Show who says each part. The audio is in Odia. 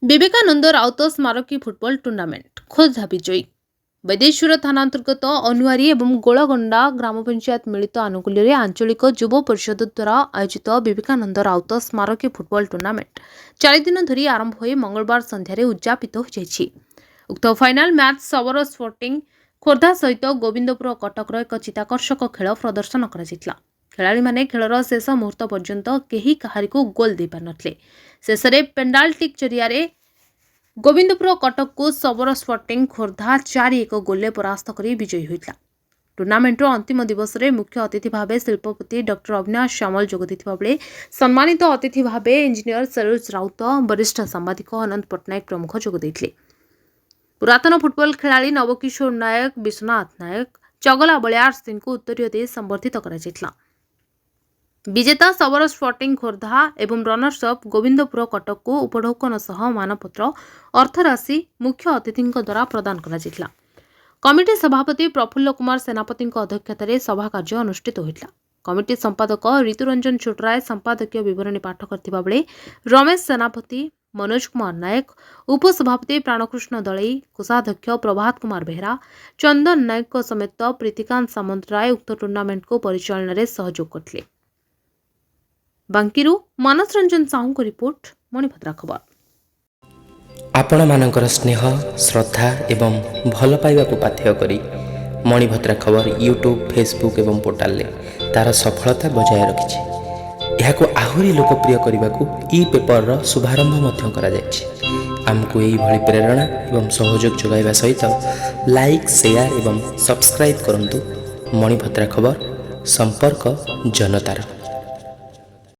Speaker 1: ବିବେକାନନ୍ଦ ରାଉତ ସ୍ମାରକୀ ଫୁଟବଲ ଟୁର୍ଣ୍ଣାମେଣ୍ଟ ଖୋର୍ଦ୍ଧା ବିଜୟୀ। ବୈଦେଶ୍ୱର ଥାନା ଅନ୍ତର୍ଗତ ଅନୁଆରୀ ଏବଂ ଗୋଳଗଣ୍ଡା ଗ୍ରାମ ପଞ୍ଚାୟତ ମିଳିତ ଆନୁକୂଲ୍ୟରେ ଆଞ୍ଚଳିକ ଯୁବ ପରିଷଦ ଦ୍ୱାରା ଆୟୋଜିତ ବିବେକାନନ୍ଦ ରାଉତ ସ୍ମାରକୀ ଫୁଟବଲ ଟୁର୍ଣ୍ଣାମେଣ୍ଟ 4 ଦିନ ଧରି ଆରମ୍ଭ ହୋଇ ମଙ୍ଗଳବାର ସନ୍ଧ୍ୟାରେ ଉଦ୍ଯାପିତ ହୋଇଯାଇଛି। ଉକ୍ତ final match Sabar sporting Khordha ସହିତ ଗୋବିନ୍ଦପୁର କଟକର ଏକ ଚିତ୍ତାକର୍ଷକ ଖେଳ ପ୍ରଦର୍ଶନ କରାଯାଇଥିଲା। ଖେଳାଳିମାନେ ଖେଳର ଶେଷ ମୁହୂର୍ତ୍ତ ପର୍ଯ୍ୟନ୍ତ କେହି କାହାରିକୁ ଗୋଲ ଦେଇପାରିନଥିଲେ। ଶେଷରେ ପେନାଲ୍ଟି ଜରିଆରେ ଗୋବିନ୍ଦପୁର କଟକକୁ ସବର ସ୍ପୋର୍ଟିଂ ଖୋର୍ଦ୍ଧା 4-1 ଗୋଲରେ ପରାସ୍ତ କରି ବିଜୟୀ ହୋଇଥିଲା। ଟୁର୍ଣ୍ଣାମେଣ୍ଟର ଅନ୍ତିମ ଦିବସରେ ମୁଖ୍ୟ ଅତିଥି ଭାବେ ଶିଳ୍ପପତି ଡକ୍ଟର ଅବିନାଶ ସାମଲ ଯୋଗ ଦେଇଥିବା ବେଳେ ସମ୍ମାନିତ ଅତିଥି ଭାବେ ଇଞ୍ଜିନିୟର ସରୋଜ ରାଉତ, ବରିଷ୍ଠ ସାମ୍ବାଦିକ ଅନନ୍ତ ପଟ୍ଟନାୟକ ପ୍ରମୁଖ ଯୋଗ ଦେଇଥିଲେ। ପୁରାତନ ଫୁଟବଲ ଖେଳାଳି ନବକିଶୋର ନାୟକ, ବିଶ୍ୱନାଥ ନାୟକ, ଚଗଲା ବଳିଆର ସିଂଙ୍କୁ ଉତ୍ତରୀୟ ଦେଇ ସମ୍ବର୍ଦ୍ଧିତ କରାଯାଇଥିଲା। ବିଜେତା ସବର ସ୍ପୋର୍ଟିଂ ଖୋର୍ଦ୍ଧା ଏବଂ ରନର୍ସ ଅପ୍ ଗୋବିନ୍ଦପୁର କଟକକୁ ଉପଢୌକନ ସହ ମାନପତ୍ର ଅର୍ଥରାଶି ମୁଖ୍ୟ ଅତିଥିଙ୍କ ଦ୍ୱାରା ପ୍ରଦାନ କରାଯାଇଥିଲା। କମିଟି ସଭାପତି ପ୍ରଫୁଲ୍ଲ କୁମାର ସେନାପତିଙ୍କ ଅଧ୍ୟକ୍ଷତାରେ ସଭା କାର୍ଯ୍ୟ ଅନୁଷ୍ଠିତ ହୋଇଥିଲା। କମିଟି ସମ୍ପାଦକ ରିତୁରଞ୍ଜନ ଛୋଟରାୟ ସମ୍ପାଦକୀୟ ବିବରଣୀ ପାଠ କରିଥିବା ବେଳେ ରମେଶ ସେନାପତି, ମନୋଜ କୁମାର ନାୟକ, ଉପସଭାପତି ପ୍ରାଣକୃଷ୍ଣ ଦଳେଇ, କୋଷାଧ୍ୟକ୍ଷ ପ୍ରଭାତ କୁମାର ବେହେରା, ଚନ୍ଦନ ନାୟକଙ୍କ ସମେତ ପ୍ରୀତିକାନ୍ତ ସାମନ୍ତରାୟ ଉକ୍ତ ଟୁର୍ଣ୍ଣାମେଣ୍ଟକୁ ପରିଚାଳନାରେ ସହଯୋଗ କରିଥିଲେ। ବାଙ୍କିରୁ ମାନସ ରଞ୍ଜନ ସାହୁଙ୍କ ରିପୋର୍ଟ, ମଣିଭଦ୍ରା ଖବର।
Speaker 2: ଆପଣମାନଙ୍କର ସ୍ନେହ, ଶ୍ରଦ୍ଧା ଏବଂ ଭଲ ପାଇବାକୁ ପାଥେୟ କରି ମଣିଭଦ୍ରା ଖବର ୟୁଟ୍ୟୁବ୍, ଫେସବୁକ୍ ଏବଂ ପୋର୍ଟାଲରେ ତା'ର ସଫଳତା ବଜାୟ ରଖିଛି। ଏହାକୁ ଆହୁରି ଲୋକପ୍ରିୟ କରିବାକୁ ଇ-ପେପରର ଶୁଭାରମ୍ଭ ମଧ୍ୟ କରାଯାଇଛି। ଆମକୁ ଏହିଭଳି ପ୍ରେରଣା ଏବଂ ସହଯୋଗ ଯୋଗାଇବା ସହିତ ଲାଇକ୍, ସେୟାର ଏବଂ ସବସ୍କ୍ରାଇବ୍ କରନ୍ତୁ। ମଣିଭଦ୍ରା ଖବର, ସମ୍ପର୍କ ଜନତାର।